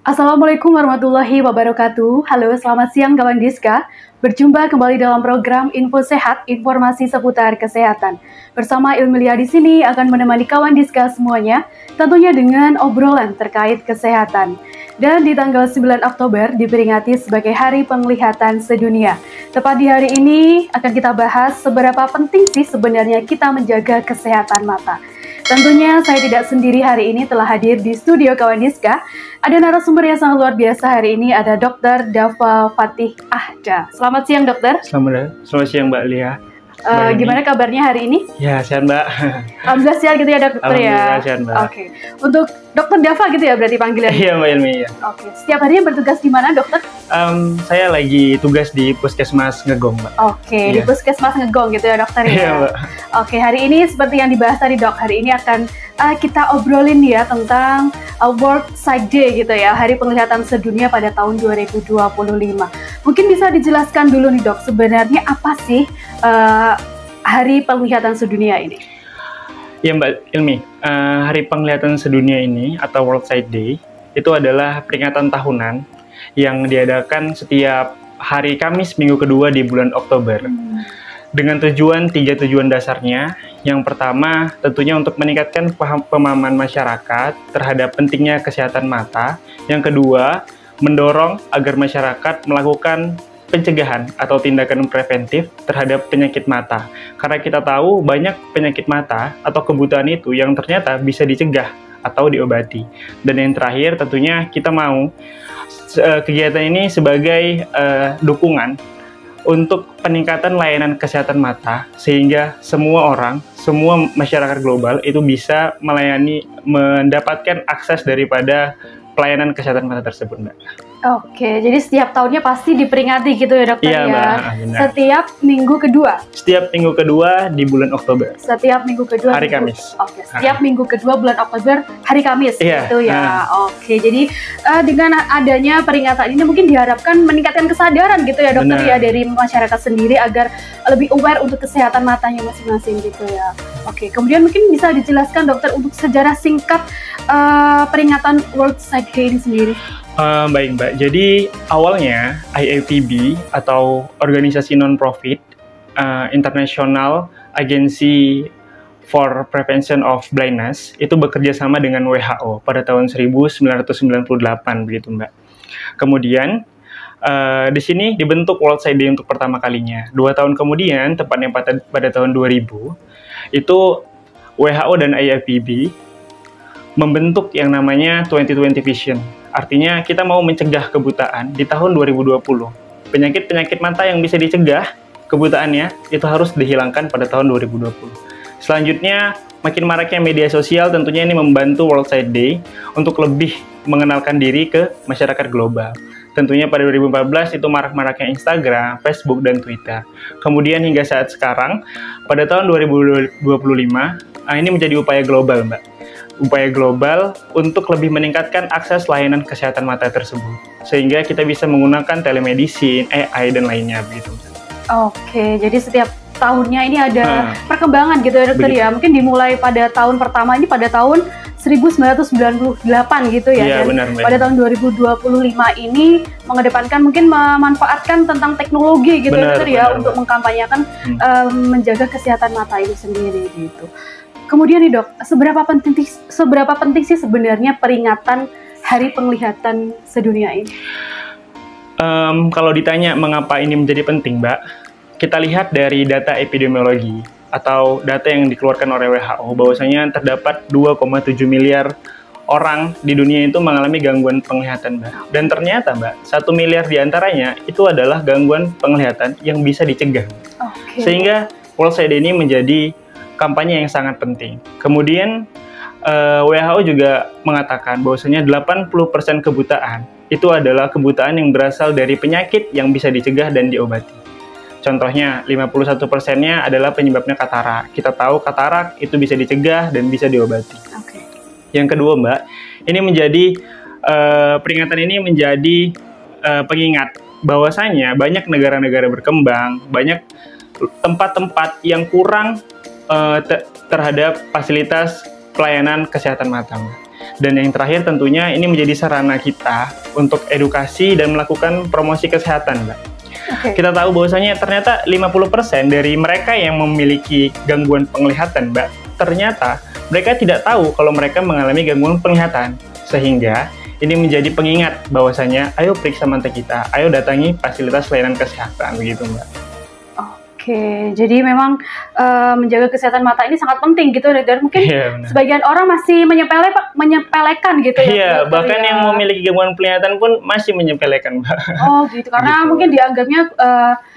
Assalamualaikum warahmatullahi wabarakatuh. Halo, selamat siang kawan Diska. Berjumpa kembali dalam program Info Sehat, informasi seputar kesehatan. Bersama Ilmilia di sini akan menemani kawan Diska semuanya, tentunya dengan obrolan terkait kesehatan. Dan di tanggal 9 Oktober diperingati sebagai Hari Penglihatan Sedunia. Tepat di hari ini akan kita bahas seberapa penting sih sebenarnya kita menjaga kesehatan mata. Tentunya saya tidak sendiri hari ini, telah hadir di studio kawan Diska. Ada narasumber yang sangat luar biasa hari ini, ada Dr. Dava Fatih Ahda. Selamat siang dokter. Selamat siang Mbak Lia. Gimana kabarnya hari ini? Ya, sehat Mbak. Alhamdulillah sehat gitu ya dokter ya? Alhamdulillah sehat Mbak. Oke. Untuk Dokter Dava gitu ya berarti panggilannya? Iya Mbak Ilmi ya. Oke. Setiap harinya bertugas di mana dokter? Saya lagi tugas di Puskesmas Ngegong Mbak. Oke, di Puskesmas Ngegong gitu ya dokter ya? Iya Mbak. Oke, hari ini seperti yang dibahas tadi dok, hari ini akan kita obrolin ya tentang World Sight Day gitu ya, Hari Penglihatan Sedunia pada tahun 2025. Mungkin bisa dijelaskan dulu nih dok, sebenarnya apa sih Hari Penglihatan Sedunia ini? Ya Mbak Ilmi, Hari Penglihatan Sedunia ini atau World Sight Day itu adalah peringatan tahunan yang diadakan setiap hari Kamis minggu kedua di bulan Oktober. Dengan tiga tujuan dasarnya. Yang pertama tentunya untuk meningkatkan pemahaman masyarakat terhadap pentingnya kesehatan mata. Yang kedua, mendorong agar masyarakat melakukan pencegahan atau tindakan preventif terhadap penyakit mata. Karena kita tahu banyak penyakit mata atau kebutaan itu yang ternyata bisa dicegah atau diobati. Dan yang terakhir tentunya kita mau kegiatan ini sebagai dukungan untuk peningkatan layanan kesehatan mata sehingga semua orang, semua masyarakat global itu bisa mendapatkan akses daripada pelayanan kesehatan mata tersebut, Mbak. Oke, jadi setiap tahunnya pasti diperingati gitu ya dokter ya? Mbak, benar. Setiap minggu kedua? Setiap minggu kedua di bulan Oktober. Setiap minggu kedua? Hari Kamis. Oke, setiap minggu kedua bulan Oktober, hari Kamis gitu ya? Oke, jadi dengan adanya peringatan ini mungkin diharapkan meningkatkan kesadaran gitu ya dokter ya, dari masyarakat sendiri agar lebih aware untuk kesehatan matanya masing-masing gitu ya. Oke, kemudian mungkin bisa dijelaskan dokter untuk sejarah singkat peringatan World Sight Day ini sendiri. Baik Mbak, jadi awalnya IAPB atau organisasi non-profit International Agency for Prevention of Blindness itu bekerja sama dengan WHO pada tahun 1998 begitu Mbak. Kemudian di sini dibentuk World Sight Day untuk pertama kalinya. 2 tahun kemudian, tepatnya pada tahun 2000, itu WHO dan IAPB membentuk yang namanya 2020 Vision. Artinya kita mau mencegah kebutaan di tahun 2020. Penyakit-penyakit mata yang bisa dicegah kebutaannya itu harus dihilangkan pada tahun 2020. Selanjutnya, makin maraknya media sosial tentunya ini membantu World Sight Day untuk lebih mengenalkan diri ke masyarakat global. Tentunya pada 2014 itu marak-maraknya Instagram, Facebook, dan Twitter. Kemudian hingga saat sekarang, pada tahun 2025, ini menjadi upaya global, Mbak. Upaya global untuk lebih meningkatkan akses layanan kesehatan mata tersebut. Sehingga kita bisa menggunakan telemedicine, AI, dan lainnya, begitu. Oke, jadi setiap tahunnya ini ada perkembangan gitu ya dokter ya. Mungkin dimulai pada tahun pertama ini pada tahun 1998 gitu ya. Iya, dan benar. Pada tahun 2025 ini mengedepankan mungkin memanfaatkan tentang teknologi gitu dokter ya, untuk mengkampanyekan menjaga kesehatan mata itu sendiri gitu. Kemudian nih dok, seberapa penting sih sebenarnya peringatan Hari Penglihatan Sedunia ini? Kalau ditanya mengapa ini menjadi penting, Mbak, kita lihat dari data epidemiologi atau data yang dikeluarkan oleh WHO bahwasanya terdapat 2,7 miliar orang di dunia itu mengalami gangguan penglihatan, Mbak. Dan ternyata, Mbak, 1 miliar diantaranya itu adalah gangguan penglihatan yang bisa dicegah. Sehingga World Sight Day ini menjadi kampanye yang sangat penting. Kemudian WHO juga mengatakan bahwasanya 80% kebutaan itu adalah kebutaan yang berasal dari penyakit yang bisa dicegah dan diobati. Contohnya 51%-nya adalah penyebabnya katarak. Kita tahu katarak itu bisa dicegah dan bisa diobati. Yang kedua Mbak, ini menjadi peringatan ini menjadi pengingat bahwasanya banyak negara-negara berkembang, banyak tempat-tempat yang kurang terhadap fasilitas pelayanan kesehatan mata. Dan yang terakhir tentunya ini menjadi sarana kita untuk edukasi dan melakukan promosi kesehatan, Mbak. Kita tahu bahwasanya ternyata 50% dari mereka yang memiliki gangguan penglihatan, Mbak, ternyata mereka tidak tahu kalau mereka mengalami gangguan penglihatan. Sehingga ini menjadi pengingat bahwasanya ayo periksa mata kita, ayo datangi fasilitas layanan kesehatan begitu, Mbak. Oke, jadi memang menjaga kesehatan mata ini sangat penting gitu, dan mungkin sebagian orang masih menyepelekan gitu ya. Iya, bahkan yang memiliki gangguan penglihatan pun masih menyepelekan, Mbak. Oh gitu, karena gitu. mungkin dianggapnya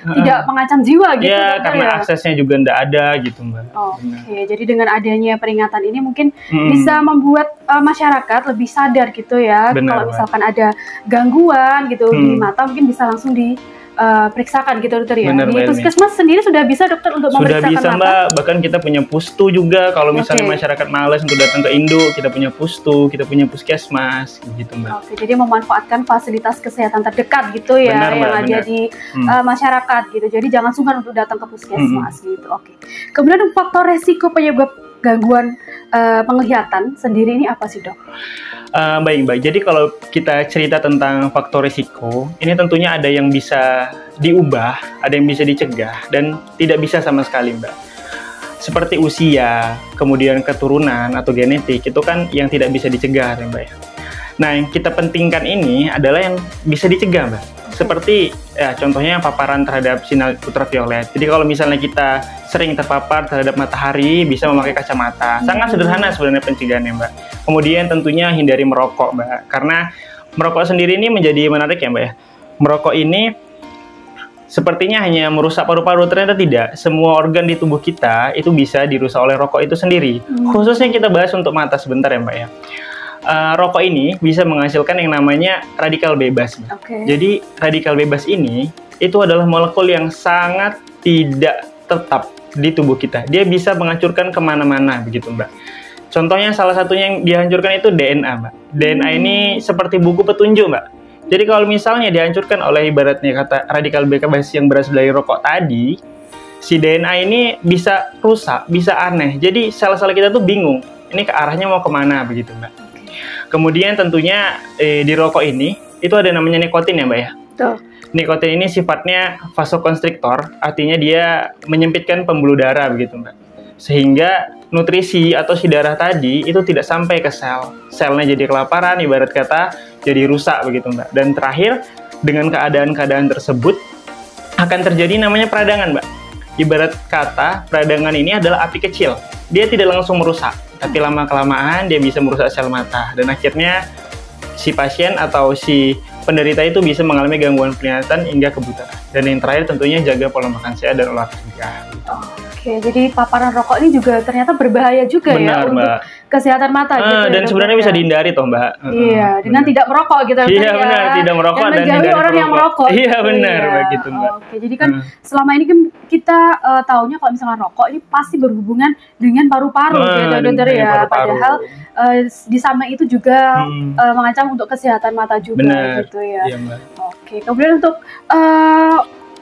tidak mengancam jiwa gitu. Iya, karena aksesnya juga tidak ada gitu, Mbak. Oke, jadi dengan adanya peringatan ini mungkin bisa membuat masyarakat lebih sadar gitu ya. Kalau misalkan ada gangguan gitu di mata, mungkin bisa langsung periksakan gitu, dokter ya. Benar, di puskesmas sendiri sudah bisa, dokter, untuk memeriksakan mata? Sudah bisa, Mbak. Bahkan kita punya pustu juga. Kalau misalnya masyarakat malas untuk datang ke Indo, kita punya pustu, kita punya puskesmas, gitu, Mbak. Oke, jadi memanfaatkan fasilitas kesehatan terdekat gitu ya, benar, Mbak, yang ada di masyarakat gitu. Jadi jangan sungkan untuk datang ke puskesmas gitu. Oke. Kemudian faktor resiko penyebab gangguan penglihatan sendiri ini apa sih, dok? Baik, Mbak. Jadi kalau kita cerita tentang faktor risiko, ini tentunya ada yang bisa diubah, ada yang bisa dicegah, dan tidak bisa sama sekali, Mbak. Seperti usia, kemudian keturunan atau genetik, itu kan yang tidak bisa dicegah, ya, Mbak. Nah, yang kita pentingkan ini adalah yang bisa dicegah, Mbak. Seperti ya, contohnya paparan terhadap sinar ultraviolet. Jadi kalau misalnya kita sering terpapar terhadap matahari, bisa memakai kacamata. Sangat sederhana sebenarnya pencegahannya, Mbak. Kemudian tentunya hindari merokok, Mbak. Karena merokok sendiri ini menjadi menarik ya, Mbak ya. Merokok ini sepertinya hanya merusak paru-paru, ternyata tidak. Semua organ di tubuh kita itu bisa dirusak oleh rokok itu sendiri. Khususnya kita bahas untuk mata sebentar ya, Mbak ya. Rokok ini bisa menghasilkan yang namanya radikal bebas. Jadi radikal bebas ini itu adalah molekul yang sangat tidak tetap di tubuh kita. Dia bisa menghancurkan kemana-mana begitu, Mbak. Contohnya salah satunya yang dihancurkan itu DNA, Mbak. DNA ini seperti buku petunjuk, Mbak. Jadi kalau misalnya dihancurkan oleh ibaratnya kata radikal bebas yang berasal dari rokok tadi, si DNA ini bisa rusak, bisa aneh. Jadi sel-sel kita tuh bingung, ini ke arahnya mau kemana begitu, Mbak. Kemudian tentunya di rokok ini itu ada namanya nikotin ya, Mbak ya. Nikotin ini sifatnya vasokonstriktor, artinya dia menyempitkan pembuluh darah begitu, Mbak. Sehingga nutrisi atau si darah tadi itu tidak sampai ke sel. Selnya jadi kelaparan, ibarat kata jadi rusak begitu, Mbak. Dan terakhir dengan keadaan-keadaan tersebut akan terjadi namanya peradangan, Mbak. Ibarat kata peradangan ini adalah api kecil. Dia tidak langsung merusak, tapi lama-kelamaan dia bisa merusak sel mata, dan akhirnya si pasien atau si penderita itu bisa mengalami gangguan penglihatan hingga kebutaan. Dan yang terakhir tentunya jaga pola makan sehat dan olahraga. Oke, jadi paparan rokok ini juga ternyata berbahaya juga. Benar, ya untuk Mbak. kesehatan mata gitu. Dan sebenarnya bisa dihindari toh, Mbak. Iya, dengan tidak merokok gitu. Iya, benar, tidak merokok dan menjauhi orang yang merokok. Iya, benar, begitu, Mbak. Oke, jadi kan selama ini kan kita taunya kalau misalnya rokok ini pasti berhubungan dengan paru-paru gitu, dokter ya. Padahal di samping itu juga mengancam untuk kesehatan mata juga. Benar. Gitu ya. Iya, Mbak. Oke, kemudian untuk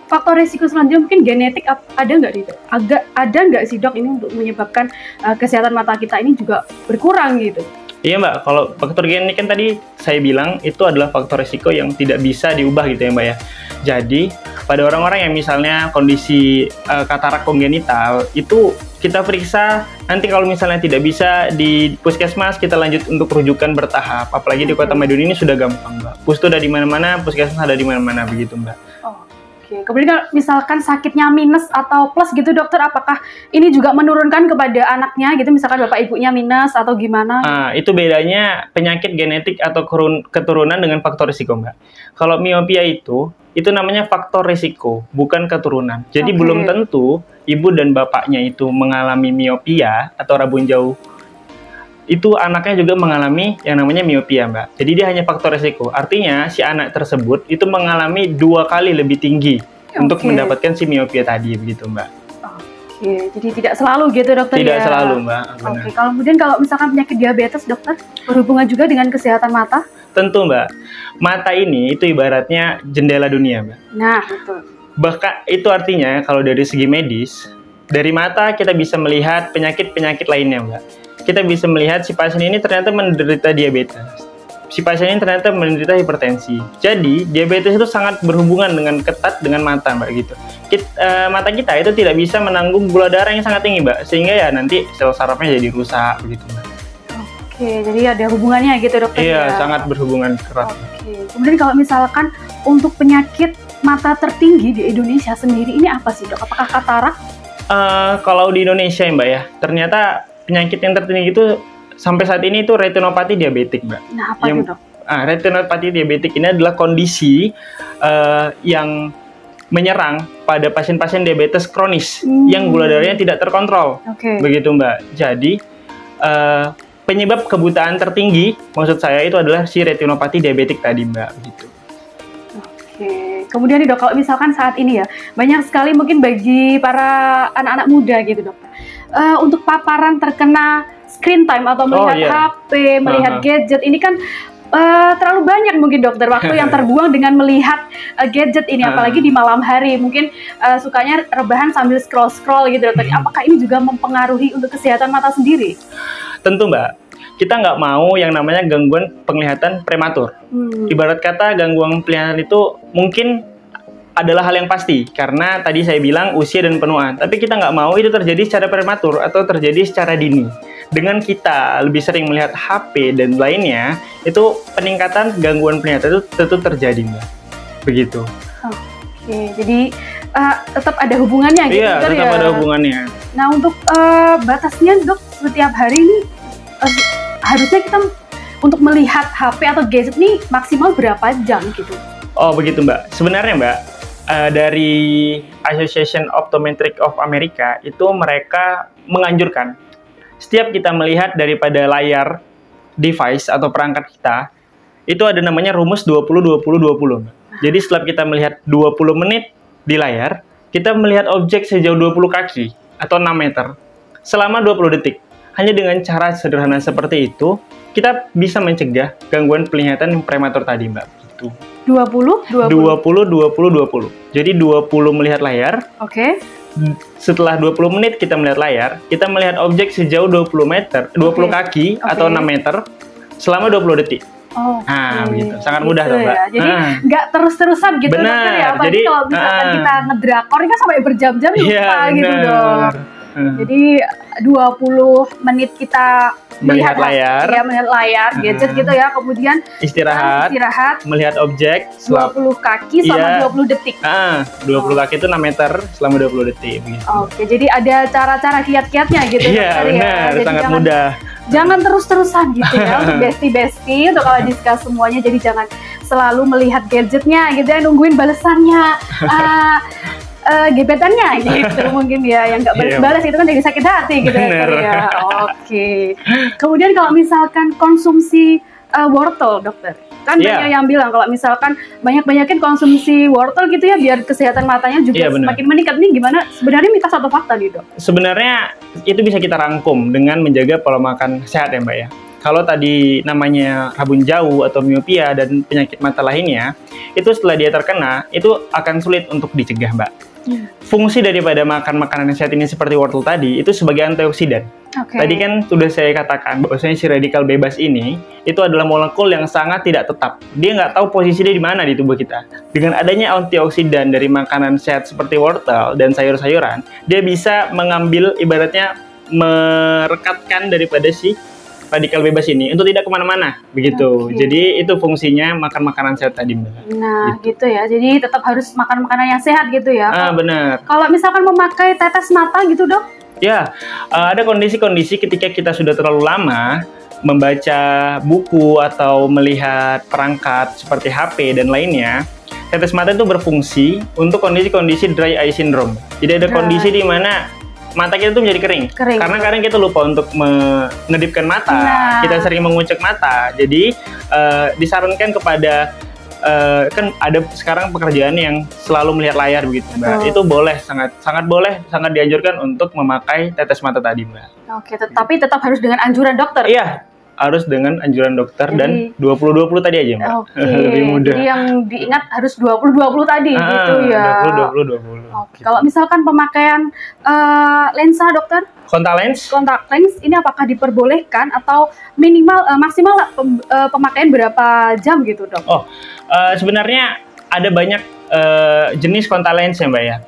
faktor risiko selanjutnya mungkin genetik ada nggak sih, dok, ini untuk menyebabkan kesehatan mata kita ini juga berkurang gitu? Iya, Mbak, kalau faktor genetik kan tadi saya bilang itu adalah faktor risiko yang tidak bisa diubah gitu ya, Mbak ya. Jadi pada orang-orang yang misalnya kondisi katarak kongenital itu kita periksa, nanti kalau misalnya tidak bisa di puskesmas kita lanjut untuk rujukan bertahap. Apalagi di Kota Madiun ini sudah gampang, Mbak. Pustu ada di mana-mana, puskesmas ada di mana-mana begitu, Mbak. Oke, kemudian kalau misalkan sakitnya minus atau plus gitu, dokter, apakah ini juga menurunkan kepada anaknya gitu, misalkan bapak ibunya minus atau gimana? Itu bedanya penyakit genetik atau keturunan dengan faktor risiko, Mbak. Kalau miopia itu namanya faktor risiko, bukan keturunan. Jadi belum tentu ibu dan bapaknya itu mengalami miopia atau rabun jauh, itu anaknya juga mengalami yang namanya miopia, Mbak. Jadi dia hanya faktor risiko. Artinya si anak tersebut itu mengalami 2 kali lebih tinggi untuk mendapatkan si miopia tadi, begitu, Mbak. Oke, jadi tidak selalu gitu, dokter. Tidak selalu, Mbak. Oke, kemudian kalau misalkan penyakit diabetes, dokter, berhubungan juga dengan kesehatan mata? Tentu, Mbak. Mata ini itu ibaratnya jendela dunia, Mbak. Nah, betul. Bahkan itu artinya kalau dari segi medis, dari mata kita bisa melihat penyakit-penyakit lainnya, Mbak. kita bisa melihat si pasien ini ternyata menderita diabetes. Si pasien ini ternyata menderita hipertensi. Jadi diabetes itu sangat berhubungan dengan ketat dengan mata, Mbak, gitu. Mata kita itu tidak bisa menanggung gula darah yang sangat tinggi, Mbak, sehingga ya nanti sel sarafnya jadi rusak begitu, Mbak. Oke, jadi ada hubungannya gitu, dokter? Iya, sangat berhubungan erat. Oke. Kemudian kalau misalkan untuk penyakit mata tertinggi di Indonesia sendiri ini apa sih, Dok? Apakah katarak? Kalau di Indonesia ya, Mbak, ya, ternyata penyakit yang tertinggi itu sampai saat ini itu retinopati diabetik, Mbak. Nah, apa itu, Dok? Retinopati diabetik ini adalah kondisi yang menyerang pada pasien-pasien diabetes kronis yang gula darahnya tidak terkontrol. Begitu, Mbak. Jadi penyebab kebutaan tertinggi maksud saya itu adalah si retinopati diabetik tadi, Mbak, gitu. Oke. Kemudian nih, Dok, kalau misalkan saat ini ya banyak sekali mungkin bagi para anak-anak muda gitu, Dok, untuk paparan terkena screen time atau melihat HP, melihat gadget ini kan terlalu banyak mungkin, dokter, waktu yang terbuang dengan melihat gadget ini, apalagi di malam hari, mungkin sukanya rebahan sambil scroll-scroll gitu, dokter. Apakah ini juga mempengaruhi untuk kesehatan mata sendiri? Tentu, Mbak. Kita nggak mau yang namanya gangguan penglihatan prematur. Ibarat kata gangguan penglihatan itu mungkin adalah hal yang pasti, karena tadi saya bilang usia dan penuaan. Tapi kita nggak mau itu terjadi secara prematur atau terjadi secara dini. Dengan kita lebih sering melihat HP dan lainnya, itu peningkatan gangguan penglihatan itu tentu terjadi, Mbak. Begitu. Oke, jadi tetap ada hubungannya gitu, iya, tetap ada hubungannya. Nah, untuk batasnya, Dok, setiap hari ini harusnya kita untuk melihat HP atau gadget ini maksimal berapa jam gitu? Oh, begitu, Mbak. Sebenarnya, Mbak, dari Association Optometric of America itu mereka menganjurkan setiap kita melihat daripada layar device atau perangkat kita itu ada namanya rumus 20-20-20. Jadi setelah kita melihat 20 menit di layar, kita melihat objek sejauh 20 kaki atau 6 meter selama 20 detik. Hanya dengan cara sederhana seperti itu, kita bisa mencegah gangguan penglihatan yang prematur tadi, Mbak. Gitu. 20. Jadi 20 melihat layar. Oke. Setelah 20 menit kita melihat layar, kita melihat objek sejauh 20 kaki atau 6 meter selama 20 detik. Nah, begitu. Sangat mudah, gitu, Mbak. Ya. Jadi nggak terus-terusan gitu, dokter, ya. Apalagi jadi kalau misalkan kita ngedrakor ini kan sampai berjam-jam lupa gitu, Dok. Jadi 20 menit kita melihat layar, gadget gitu ya, kemudian istirahat, melihat objek 20 kaki selama 20 detik. 20 kaki itu 6 meter selama 20 detik. Begitu. Oke, jadi ada cara-cara kiat-kiatnya gitu. Iya, benar, ya. sangat mudah. Jangan terus-terusan gitu ya, untuk besti-besti, untuk Kawandiska semuanya, jadi jangan selalu melihat gadgetnya gitu ya, nungguin balesannya. Gebetannya gitu mungkin ya, yang nggak balas-balas itu kan jadi sakit hati gitu ya. Oke. Kemudian kalau misalkan konsumsi wortel, dokter, kan banyak yang bilang kalau misalkan banyakin konsumsi wortel gitu ya, biar kesehatan matanya juga semakin meningkat. Ini gimana? Sebenarnya mitos atau fakta nih, Dok? Sebenarnya itu bisa kita rangkum dengan menjaga pola makan sehat ya, Mbak, ya. Kalau tadi namanya rabun jauh atau miopia dan penyakit mata lainnya, itu setelah dia terkena, itu akan sulit untuk dicegah, Mbak. Fungsi daripada makan makanan yang sehat ini seperti wortel tadi itu sebagai antioksidan. Tadi kan sudah saya katakan bahwasanya si radikal bebas ini itu adalah molekul yang sangat tidak tetap. Dia nggak tahu posisinya di mana di tubuh kita. Dengan adanya antioksidan dari makanan sehat seperti wortel dan sayur-sayuran, dia bisa mengambil, ibaratnya merekatkan daripada si radikal bebas ini untuk tidak kemana-mana, begitu. Jadi itu fungsinya makan makanan sehat tadi, Mbak. Nah, gitu ya. Jadi tetap harus makan makanan yang sehat gitu ya. Benar. Kalau misalkan memakai tetes mata gitu, Dok? Ya, ada kondisi-kondisi ketika kita sudah terlalu lama membaca buku atau melihat perangkat seperti HP dan lainnya. Tetes mata itu berfungsi untuk kondisi-kondisi dry eye syndrome. Jadi ada kondisi di mana mata kita tuh menjadi kering. Karena kadang kita lupa untuk mengedipkan mata, kita sering mengucek mata. Jadi disarankan kepada kan ada sekarang pekerjaan yang selalu melihat layar begitu, Mbak. Itu boleh, sangat dianjurkan untuk memakai tetes mata tadi, Mbak. Oke, tapi tetap harus dengan anjuran dokter. Iya, harus dengan anjuran dokter dan 20-20 tadi aja, Mbak. Oke. Lebih mudah. Jadi yang diingat harus 20-20 tadi gitu ya. 20-20. Oke. Kalau misalkan pemakaian lensa dokter, kontak lens ini apakah diperbolehkan atau minimal maksimal pemakaian berapa jam gitu, Dok? Sebenarnya ada banyak jenis kontak lens ya, Mbak ya.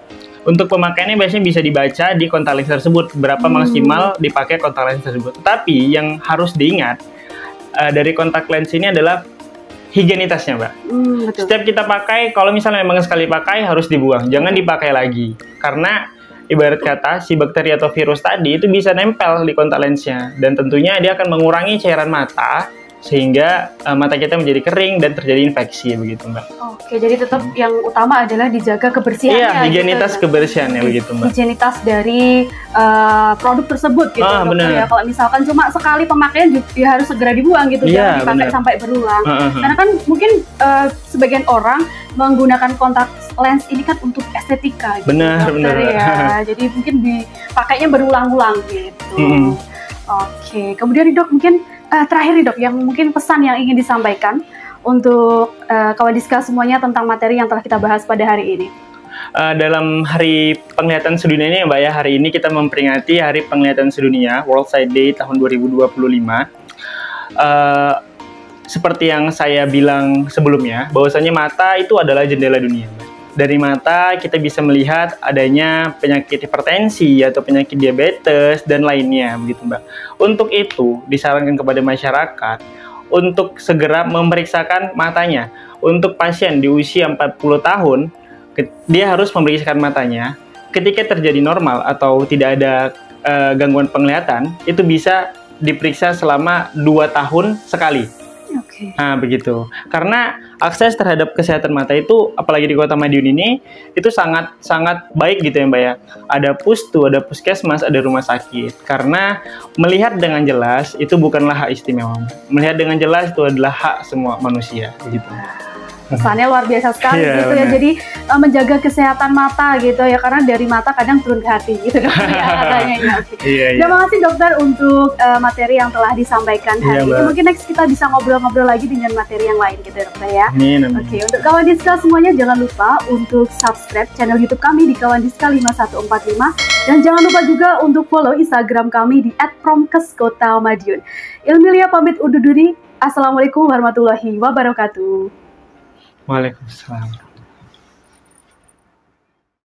Untuk pemakaiannya biasanya bisa dibaca di kontak lens tersebut berapa maksimal dipakai kontak lens tersebut. Tapi yang harus diingat dari kontak lens ini adalah higienitasnya, Mbak. Betul. Setiap kita pakai, kalau misalnya memang sekali pakai harus dibuang, jangan dipakai lagi. Karena ibarat kata si bakteri atau virus tadi itu bisa nempel di kontak lensnya dan tentunya dia akan mengurangi cairan mata sehingga mata kita menjadi kering dan terjadi infeksi begitu, Mbak. Oke, jadi tetap yang utama adalah dijaga kebersihannya. Iya, higienitas gitu, kebersihannya begitu, Mbak. Higienitas dari produk tersebut gitu, dokter ya. Kalau misalkan cuma sekali pemakaian ya harus segera dibuang gitu, jangan dipakai sampai berulang. Karena kan mungkin sebagian orang menggunakan kontak lens ini kan untuk estetika gitu, benar ya. Jadi mungkin dipakainya berulang-ulang gitu. Oke, kemudian Dok mungkin terakhir nih Dok, yang mungkin pesan yang ingin disampaikan untuk kawan Diska semuanya tentang materi yang telah kita bahas pada hari ini. Dalam Hari Penglihatan Sedunia ini, Mbak ya, hari ini kita memperingati Hari Penglihatan Sedunia World Sight Day tahun 2025. Seperti yang saya bilang sebelumnya, bahwasanya mata itu adalah jendela dunia, Mbak. Dari mata kita bisa melihat adanya penyakit hipertensi atau penyakit diabetes dan lainnya begitu, Mbak. Untuk itu disarankan kepada masyarakat untuk segera memeriksakan matanya. Untuk pasien di usia 40 tahun, dia harus memeriksakan matanya. Ketika terjadi normal atau tidak ada gangguan penglihatan, itu bisa diperiksa selama 2 tahun sekali. Nah, begitu. Karena akses terhadap kesehatan mata itu, apalagi di Kota Madiun ini, itu sangat baik gitu ya, Mbak ya. Ada pustu, ada puskesmas, ada rumah sakit. Karena melihat dengan jelas itu bukanlah hak istimewa. Melihat dengan jelas itu adalah hak semua manusia, gitu. Pesannya luar biasa sekali gitu ya. Jadi menjaga kesehatan mata gitu ya, karena dari mata kadang turun ke hati gitu dokter ya katanya. Terima kasih dokter untuk materi yang telah disampaikan hari ini. Mungkin next kita bisa ngobrol-ngobrol lagi dengan materi yang lain gitu dokter ya. Oke, untuk kawan Diska semuanya jangan lupa untuk subscribe channel YouTube kami di Kawan Diska 5145 dan jangan lupa juga untuk follow Instagram kami di @promkes_kota_madiun. Ilmilia pamit undur diri. Assalamualaikum warahmatullahi wabarakatuh. Waalaikumsalam.